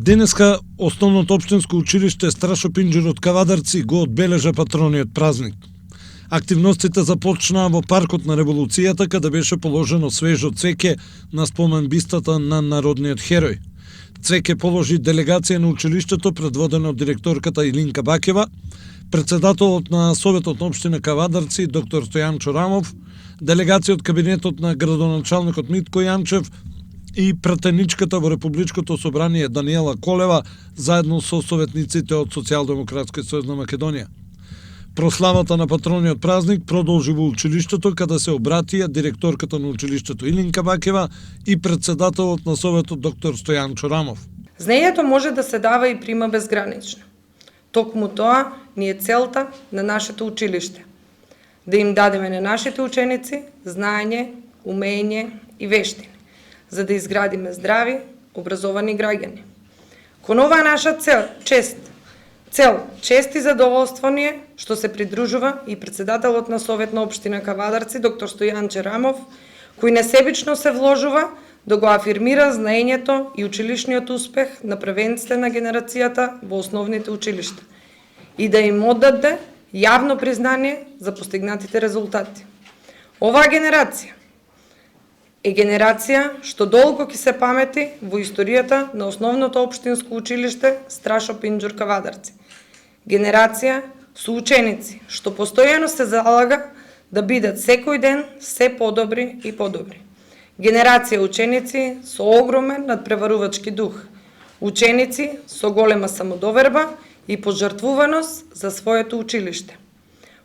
Денеска Основното општинско училиште Страшо Пинџур од Кавадарци го одбележа патрониот празник. Активностите започнаа во паркот на Револуцијата, каде беше положено свежо цвеќе на спомен бистата на народниот херој. Цвеќе положи делегација на училиштето предводена од директорката Илинка Бакева, председателот на Советот на општина Кавадарци доктор Стојан Чорамов, делегација од кабинетот на градоначалникот Митко Јанчев и пратеничката во Републичкото собрание Даниела Колева заедно со советниците од Социјалдемократскиот сојуз на Македонија. Прославата на патрониот празник продолжи во училиштето, каде се обратија директорката на училиштето Илинка Бакева и председателот на Советот доктор Стојан Чорамов. Знаењето може да се дава и прима безгранично. Токму тоа ни е целта на нашето училиште. Да им дадеме на нашите ученици знаење, умење и вештини, за да изградиме здрави, образовани граѓани. Кон оваа наша чест и задоволство ни е што се придружува и председателот на Совет на општина Кавадарци доктор Стојан Чорамов, кој несебично се вложува да го афирмира знаењето и училишниот успех на првенците на генерацијата во основните училишта и да им оддаде јавно признание за постигнатите резултати. Оваа генерација е генерација што долго ќе се памети во историјата на Основното општинско училиште Страшо Пинџур Кавадарци. Генерација со ученици што постојано се залага да бидат секој ден се подобри и подобри. Генерација ученици со огромен надпреварувачки дух. Ученици со голема самодоверба и пожртвуваност за своето училиште.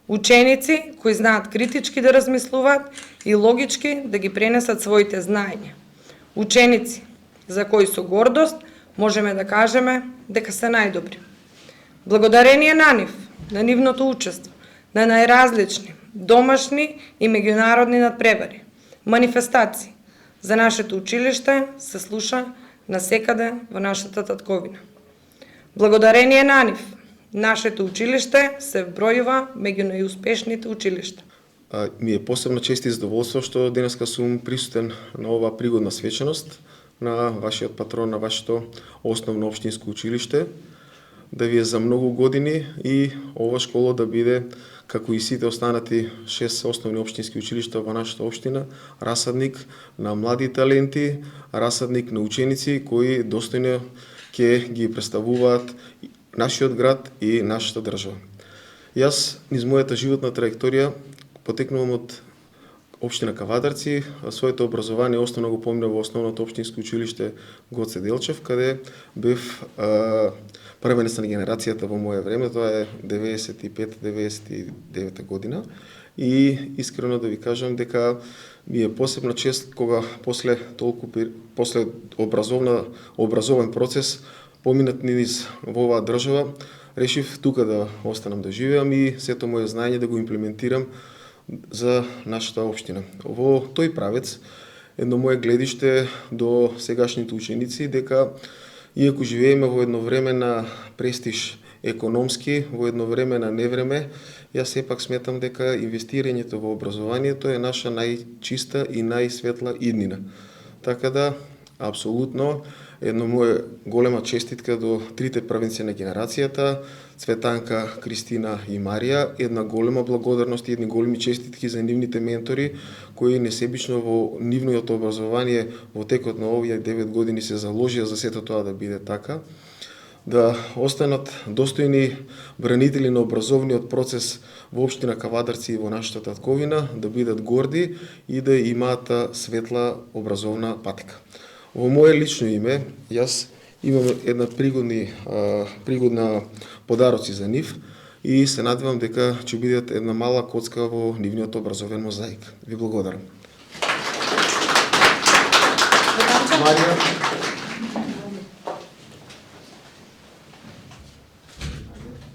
Ученици кои знаат критички да размислуваат и логички да ги пренесат своите знаења. Ученици за кои со гордост можеме да кажеме дека се најдобри. Благодарение на нив, на нивното учество, на најразлични домашни и меѓународни надпревари, манифестации за нашето училиште се слуша насекаде во нашата татковина. Благодарение на нив, нашето училиште се вбројува меѓу најуспешните училишта. Ми е посебна чест и задоволство што денеска сум присутен на оваа пригодна свеченост на вашиот патрон, на вашето основно општинско училиште, да ви е за многу години и ова школа да биде, како и сите останати 6 основни општински училишта во нашата општина, расадник на млади таленти, расадник на ученици кои достојно ќе ги представуваат нашиот град и нашата држава. Јас, низ мојата животна траекторија, потекнувам од општина Кавадарци, своето образование основно го помнам во Основното општинско училиште Гоце Делчев, каде бев првенец на генерацијата во моје време, тоа е 95-99 година. И искрено да ви кажам дека ми е посебна чест кога после образовен процес поминат низ во оваа држава, решив тука да останам да живеам и сето моје знаење да го имплементирам за нашата општина. Во тој правец, едно моје гледиште до сегашните ученици дека иако живееме во едно време на престиж економски, во едно време на невреме, јас сепак сметам дека инвестирањето во образованието е наша најчиста и најсветла иднина. Така да, апсолутно, едно моје голема честитка до трите првенци на генерацијата, Цветанка, Кристина и Марија, една голема благодарност и едни големи честитки за нивните ментори, кои несебично во нивното образование во текот на овие 9 години се заложија за сето тоа да биде така, да останат достојни бранители на образовниот процес во општина Кавадарци и во нашата татковина, да бидат горди и да имаат светла образовна патека. Во моје лично име, јас имам една пригодна подароци за нив и се надевам дека ќе бидат една мала коцка во нивниот образовен мозаик. Ви благодарам. Марија.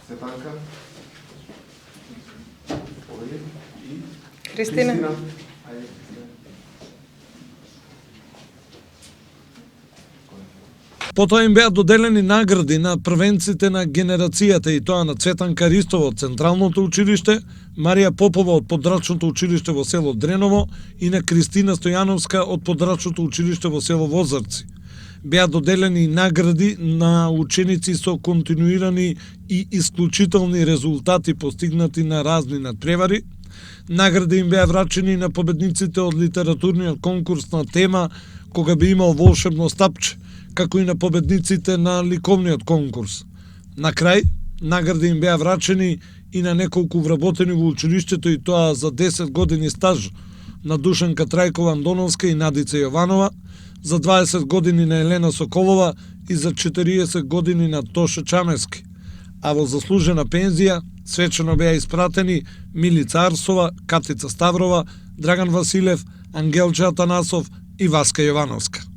Светанка. Кристина. Потоа им беа доделени награди на првенците на генерацијата и тоа на Цветанка Ристова од Централното училиште, Марија Попова од Подрачното училиште во село Дреново и на Кристина Стојановска од Подрачното училиште во село Возарци. Беа доделени награди на ученици со континуирани и исклучителни резултати постигнати на разни надпревари. Награди им беа врачени на победниците од литературниот конкурс на тема Кога би имал волшебно стапче, како и на победниците на ликовниот конкурс. На крај, награди им беа врачени и на неколку вработени во училиштето, и тоа за 10 години стаж на Душанка Трајкова Андоновска и Надица Јованова, за 20 години на Елена Соколова и за 40 години на Тоша Чамески. А во заслужена пензија свечено беа испратени Милица Арсова, Катица Ставрова, Драган Василев, Ангелче Атанасов и Васка Јовановска.